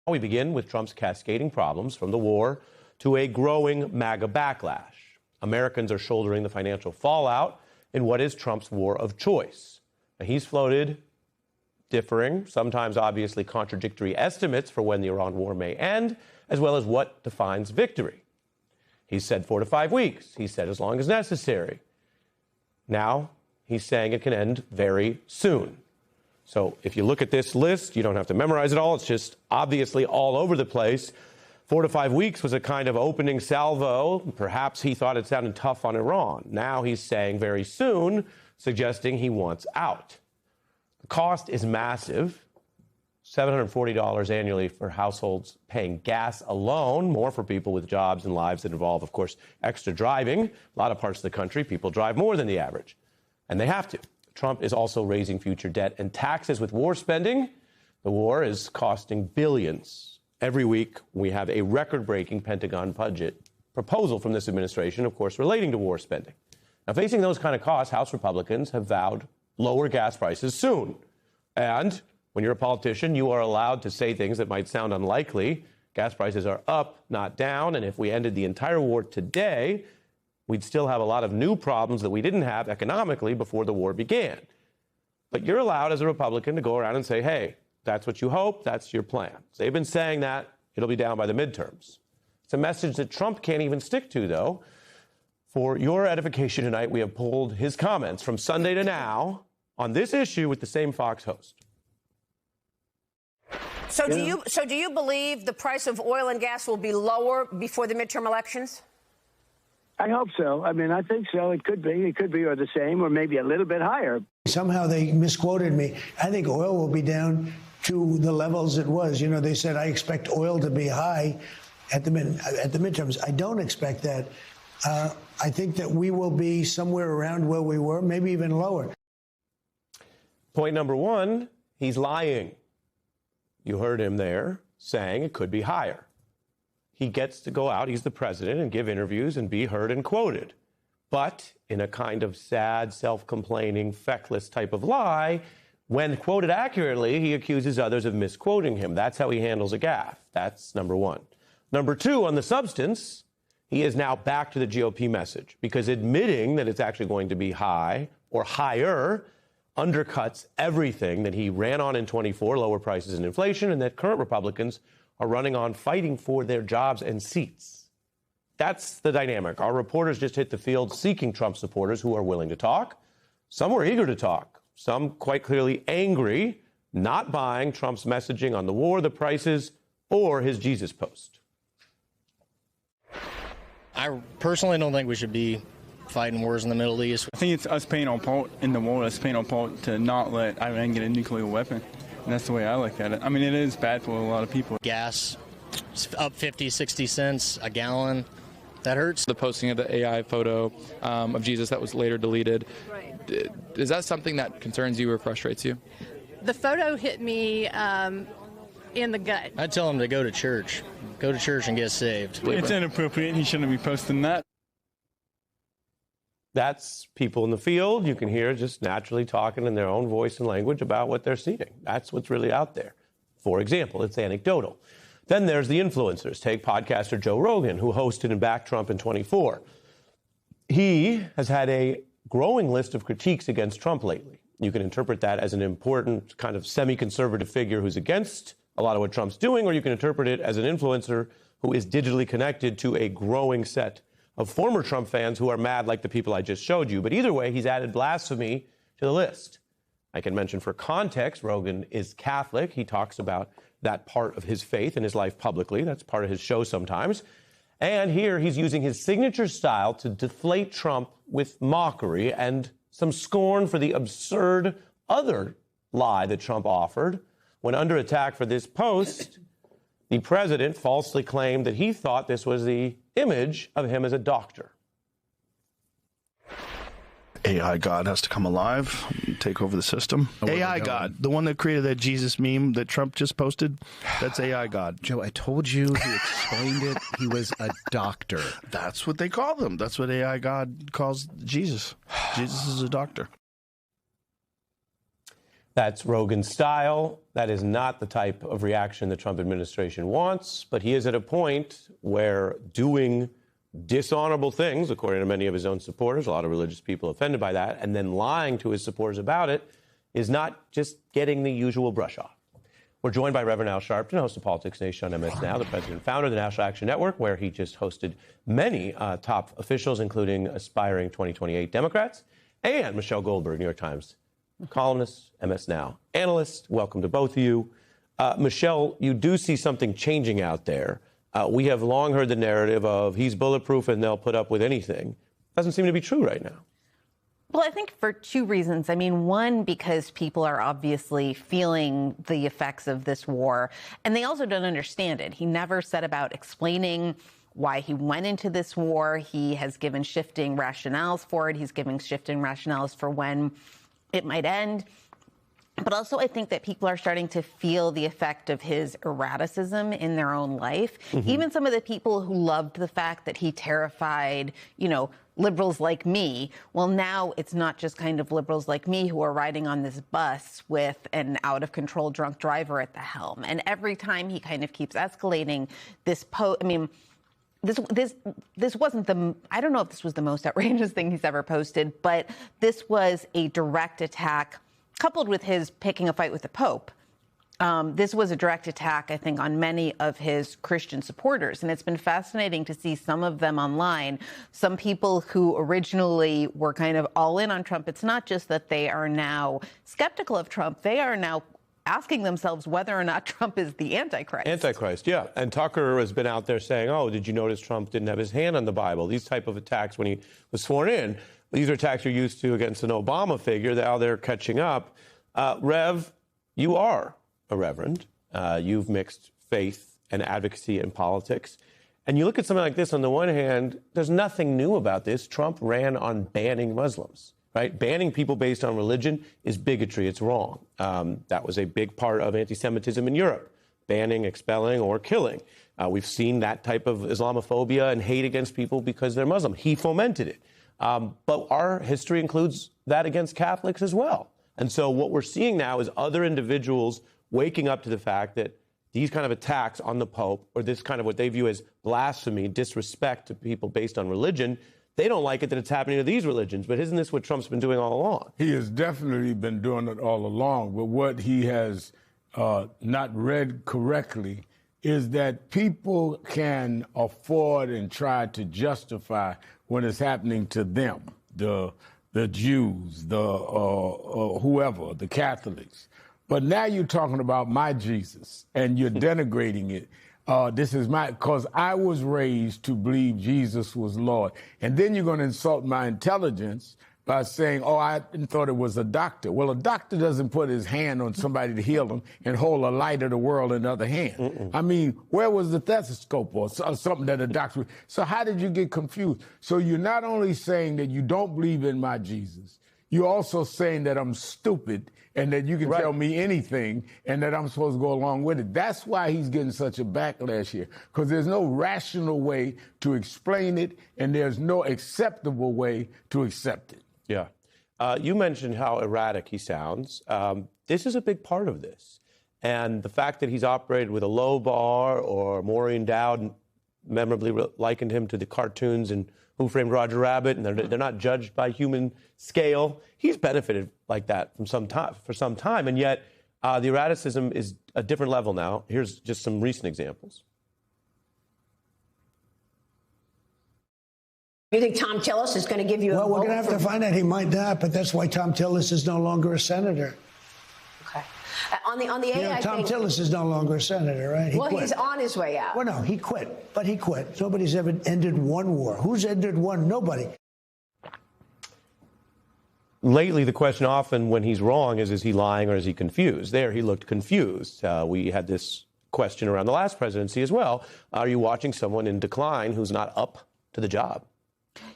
We begin with Trump's cascading problems from the war to a growing MAGA backlash. Americans are shouldering the financial fallout in what is Trump's war of choice. Now, he's floated differing, sometimes obviously contradictory estimates for when the Iran war may end, as well as what defines victory. He said 4 to 5 weeks. He said as long as necessary. Now he's saying it can end very soon. So if you look at this list, you don't have to memorize it all. It's just obviously all over the place. 4 to 5 weeks was a kind of opening salvo. Perhaps he thought it sounded tough on Iran. Now he's saying very soon, suggesting he wants out. The cost is massive. $740 annually for households paying gas alone, more for people with jobs and lives that involve, of course, extra driving. A lot of parts of the country, people drive more than the average, and they have to. Trump is also raising future debt and taxes with war spending. The war is costing billions. Every week, we have a record-breaking Pentagon budget proposal from this administration, of course, relating to war spending. Now, facing those kind of costs, House Republicans have vowed lower gas prices soon. And when you're a politician, you are allowed to say things that might sound unlikely. Gas prices are up, not down. And if we ended the entire war today, we'd still have a lot of new problems that we didn't have economically before the war began. But you're allowed as a Republican to go around and say, hey, that's what you hope, that's your plan. So they've been saying that it'll be down by the midterms. It's a message that Trump can't even stick to, though. For your edification tonight, we have pulled his comments from Sunday to now on this issue with the same Fox host. So do you believe the price of oil and gas will be lower before the midterm elections? I hope so. I mean, I think so. It could be, or the same, or maybe a little bit higher. Somehow they misquoted me. I think oil will be down to the levels it was. You know, they said I expect oil to be high at the midterms. I don't expect that. I think that we will be somewhere around where we were, maybe even lower. Point number one, he's lying. You heard him there saying it could be higher. He gets to go out, he's the president, and give interviews and be heard and quoted. But in a kind of sad, self-complaining, feckless type of lie, when quoted accurately, he accuses others of misquoting him. That's how he handles a gaffe. That's number one. Number two, on the substance, he is now back to the GOP message, because admitting that it's actually going to be high or higher undercuts everything that he ran on in 24, lower prices and inflation, and that current Republicans are running on fighting for their jobs and seats. That's the dynamic. Our reporters just hit the field seeking Trump supporters who are willing to talk. Some were eager to talk. Some quite clearly angry, not buying Trump's messaging on the war, the prices, or his Jesus post. I personally don't think we should be fighting wars in the Middle East. I think it's us playing our part in the war, us playing our part to not let Iran get a nuclear weapon. And that's the way I look at it. I mean, it is bad for a lot of people. Gas up 50, 60 cents a gallon. That hurts. The posting of the AI photo of Jesus that was later deleted. Right. Is that something that concerns you or frustrates you? The photo hit me in the gut. I tell him to go to church. Go to church and get saved. It's inappropriate. He shouldn't be posting that. That's people in the field. You can hear just naturally talking in their own voice and language about what they're seeing. That's what's really out there. For example, it's anecdotal. Then there's the influencers. Take podcaster Joe Rogan, who hosted and backed Trump in 24. He has had a growing list of critiques against Trump lately. You can interpret that as an important kind of semi-conservative figure who's against a lot of what Trump's doing, or you can interpret it as an influencer who is digitally connected to a growing set of former Trump fans who are mad like the people I just showed you. But either way, he's added blasphemy to the list. I can mention for context, Rogan is Catholic. He talks about that part of his faith in his life publicly. That's part of his show sometimes. And here he's using his signature style to deflate Trump with mockery and some scorn for the absurd other lie that Trump offered. When under attack for this post, the president falsely claimed that he thought this was the image of him as a doctor. AI God has to come alive, take over the system. AI God, the one that created that Jesus meme that Trump just posted, that's AI God. Joe, I told you, he explained it. He was a doctor. That's what they call them. That's what AI God calls Jesus. Jesus is a doctor. That's Rogan's style. That is not the type of reaction the Trump administration wants, but he is at a point where doing dishonorable things, according to many of his own supporters, a lot of religious people offended by that, and then lying to his supporters about it is not just getting the usual brush off. We're joined by Reverend Al Sharpton, host of Politics Nation on MS Now, the president and founder of the National Action Network, where he just hosted many top officials, including aspiring 2028 Democrats, and Michelle Goldberg, New York Times columnist, MS Now analyst. Welcome to both of you. Michelle, you do see something changing out there. We have long heard the narrative of he's bulletproof and they'll put up with anything. Doesn't seem to be true right now. Well, I think for two reasons. I mean, one, because people are obviously feeling the effects of this war, and they also don't understand it. He never set about explaining why he went into this war. He has given shifting rationales for it. He's giving shifting rationales for when it might end. But also, I think that people are starting to feel the effect of his erraticism in their own life. Even some of the people who loved the fact that he terrified, liberals like me. Well, now it's not just kind of liberals like me who are riding on this bus with an out-of-control drunk driver at the helm. And every time he kind of keeps escalating this this wasn't I don't know if this was the most outrageous thing he's ever posted, but this was a direct attack coupled with his picking a fight with the Pope. This was a direct attack, I think, on many of his Christian supporters. And it's been fascinating to see some of them online, some people who originally were kind of all in on Trump. It's not just that they are now skeptical of Trump. They are now asking themselves whether or not Trump is the Antichrist. Antichrist, yeah. And Tucker has been out there saying, oh, did you notice Trump didn't have his hand on the Bible? These type of attacks when he was sworn in. These are attacks you're used to against an Obama figure. Now they're catching up. Rev, you are a reverend. You've mixed faith and advocacy in politics. And you look at something like this, on the one hand, there's nothing new about this. Trump ran on banning Muslims, right? Banning people based on religion is bigotry. It's wrong. That was a big part of anti-Semitism in Europe, banning, expelling, or killing. We've seen that type of Islamophobia and hate against people because they're Muslim. He fomented it. But our history includes that against Catholics as well. And so what we're seeing now is other individuals waking up to the fact that these kind of attacks on the Pope, or this kind of what they view as blasphemy, disrespect to people based on religion, they don't like it that it's happening to these religions. But isn't this what Trump's been doing all along? He has definitely been doing it all along. But what he has not read correctly is that people can afford and try to justify what is happening to them, the Jews, whoever, the Catholics. But now you're talking about my Jesus, and you're denigrating it. Because I was raised to believe Jesus was Lord. And then you're going to insult my intelligence by saying, oh, I thought it was a doctor. Well, a doctor doesn't put his hand on somebody to heal them and hold a light of the world in the other hand. I mean, where was the stethoscope or something that a doctor... So how did you get confused? So you're not only saying that you don't believe in my Jesus, you're also saying that I'm stupid and that you can tell me anything and that I'm supposed to go along with it. That's why he's getting such a backlash here, because there's no rational way to explain it and there's no acceptable way to accept it. Yeah. You mentioned how erratic he sounds. This is a big part of this. And the fact that he's operated with a low bar, or Maureen Dowd memorably likened him to the cartoons in Who Framed Roger Rabbit, and they're not judged by human scale. He's benefited like that for some time. And yet the erraticism is a different level now. Here's just some recent examples. You think Tom Tillis is going to give you a vote? Well, we're going to have to find out. He might not, but that's why Tom Tillis is no longer a senator. Okay. On the AI Tom Tillis is no longer a senator, right? Well, he's on his way out. Well, no, he quit. But he quit. Nobody's ever ended one war. Who's ended one? Nobody. Lately, the question often when he's wrong is he lying or is he confused? There, he looked confused. We had this question around the last presidency as well. Are you watching someone in decline who's not up to the job?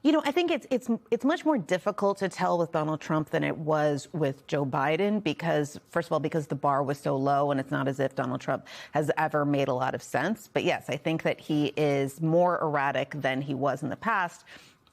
You know, I think it's much more difficult to tell with Donald Trump than it was with Joe Biden because, first of all, because the bar was so low, and it's not as if Donald Trump has ever made a lot of sense. But yes, I think that he is more erratic than he was in the past.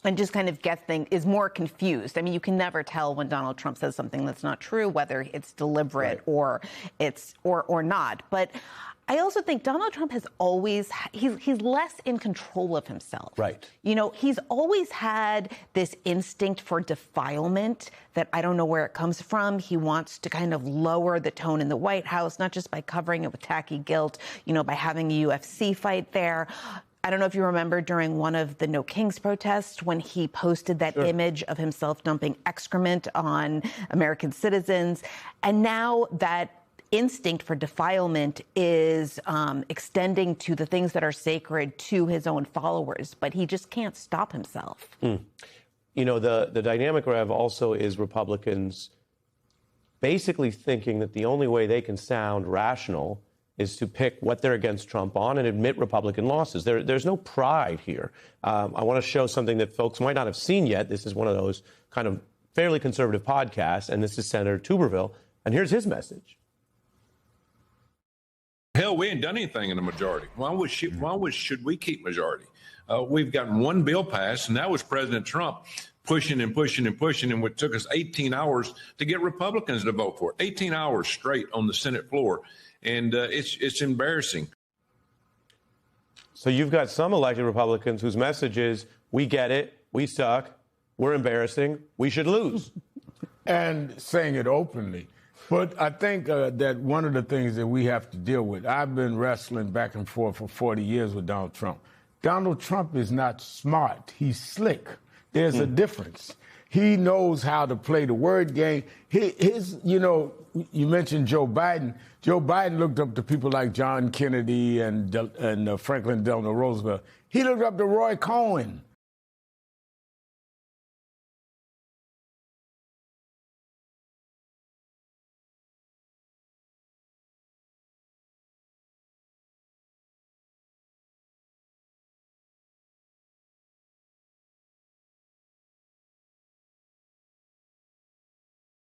and just kind of is more confused. I mean, you can never tell when Donald Trump says something that's not true, whether it's deliberate or not. But I also think Donald Trump has always, he's less in control of himself. Right. You know, he's always had this instinct for defilement that I don't know where it comes from. He wants to kind of lower the tone in the White House, not just by covering it with tacky guilt, you know, by having a UFC fight there. I don't know if you remember during one of the No Kings protests when he posted that image of himself dumping excrement on American citizens. And now that instinct for defilement is extending to the things that are sacred to his own followers, but he just can't stop himself. You know, the dynamic, Rev, also is Republicans basically thinking that the only way they can sound rational is to pick what they're against Trump on and admit Republican losses. There's no pride here. I want to show something that folks might not have seen yet. This is one of those kind of fairly conservative podcasts, and this is Senator Tuberville, and here's his message. Hell, we ain't done anything in the majority. Should we keep majority? We've gotten one bill passed, and that was President Trump pushing and pushing and pushing, and it took us 18 hours to get Republicans to vote for it. 18 hours straight on the Senate floor, and it's embarrassing. So you've got some elected Republicans whose message is, we get it, we suck, we're embarrassing, we should lose. And saying it openly. But I think that one of the things that we have to deal with, I've been wrestling back and forth for 40 years with Donald Trump. Donald Trump is not smart. He's slick. There's a difference. He knows how to play the word game. You know, you mentioned Joe Biden. Joe Biden looked up to people like John Kennedy and Franklin Delano Roosevelt. He looked up to Roy Cohn.